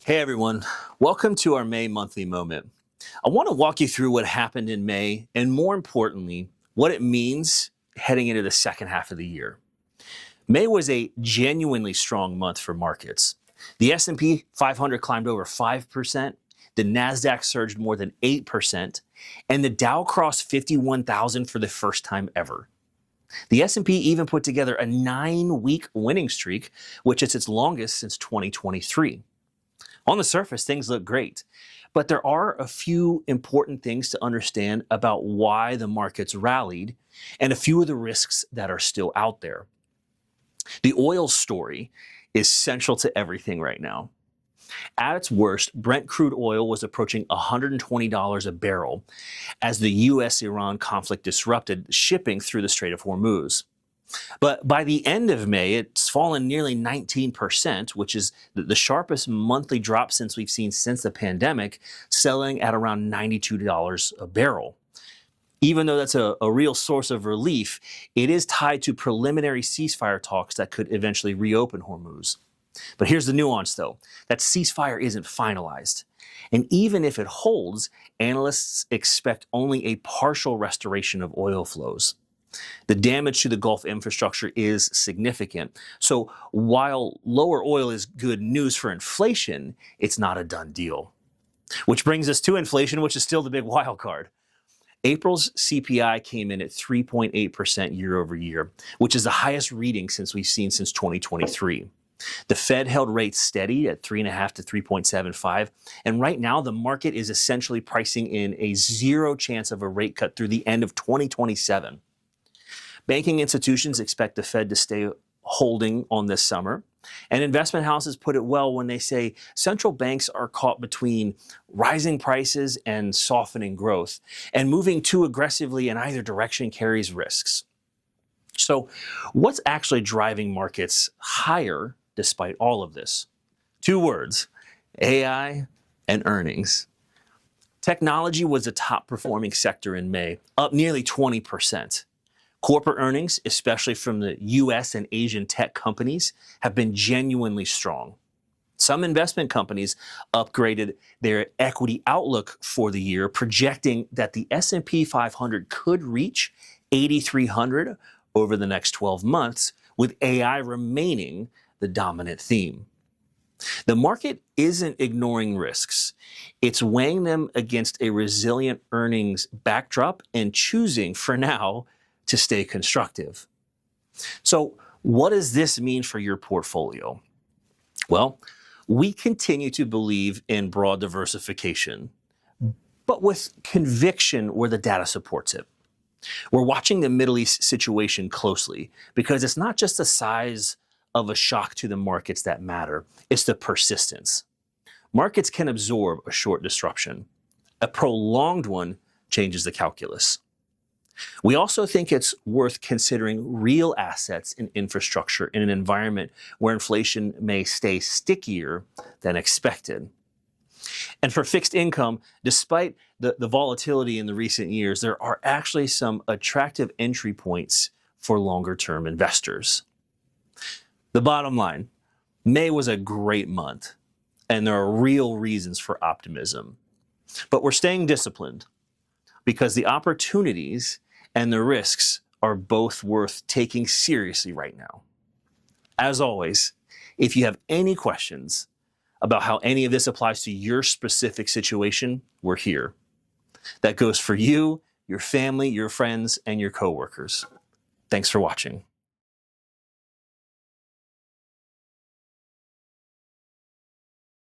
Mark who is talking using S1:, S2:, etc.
S1: Hey everyone, welcome to our May monthly moment. I want to walk you through what happened in May and more importantly, what it means heading into the second half of the year. May was a genuinely strong month for markets. The S&P 500 climbed over 5%, the Nasdaq surged more than 8%, and the Dow crossed 51,000 for the first time ever. The S&P even put together a 9-week winning streak, which is its longest since 2023. On the surface, things look great, but there are a few important things to understand about why the markets rallied and a few of the risks that are still out there. The oil story is central to everything right now. At its worst, Brent crude oil was approaching $120 a barrel as the U.S.-Iran conflict disrupted shipping through the Strait of Hormuz. But by the end of May, it's fallen nearly 19%, which is the sharpest monthly drop since we've seen since the pandemic, selling at around $92 a barrel. Even though that's a real source of relief, it is tied to preliminary ceasefire talks that could eventually reopen Hormuz. But here's the nuance, though. That ceasefire isn't finalized. And even if it holds, analysts expect only a partial restoration of oil flows. The damage to the Gulf infrastructure is significant. So while lower oil is good news for inflation, it's not a done deal. Which brings us to inflation, which is still the big wild card. April's CPI came in at 3.8% year over year, which is the highest reading we've seen since 2023. The Fed held rates steady at 3.5 to 3.75, and right now the market is essentially pricing in a zero chance of a rate cut through the end of 2027. Banking institutions expect the Fed to stay holding on this summer, and investment houses put it well when they say central banks are caught between rising prices and softening growth, and moving too aggressively in either direction carries risks. So what's actually driving markets higher despite all of this? Two words: AI and earnings. Technology was a top performing sector in May, up nearly 20%. Corporate earnings, especially from the US and Asian tech companies, have been genuinely strong. Some investment companies upgraded their equity outlook for the year, projecting that the S&P 500 could reach 8,300 over the next 12 months, with AI remaining the dominant theme. The market isn't ignoring risks. It's weighing them against a resilient earnings backdrop and choosing, for now, to stay constructive. So what does this mean for your portfolio? Well, we continue to believe in broad diversification, but with conviction where the data supports it. We're watching the Middle East situation closely because it's not just the size of a shock to the markets that matter, it's the persistence. Markets can absorb a short disruption. A prolonged one changes the calculus. We also think it's worth considering real assets in infrastructure in an environment where inflation may stay stickier than expected. And for fixed income, despite the volatility in the recent years, there are actually some attractive entry points for longer-term investors. The bottom line, May was a great month, and there are real reasons for optimism. But we're staying disciplined because the opportunities and the risks are both worth taking seriously right now. As always, if you have any questions about how any of this applies to your specific situation, we're here. That goes for you, your family, your friends, and your coworkers. Thanks for watching.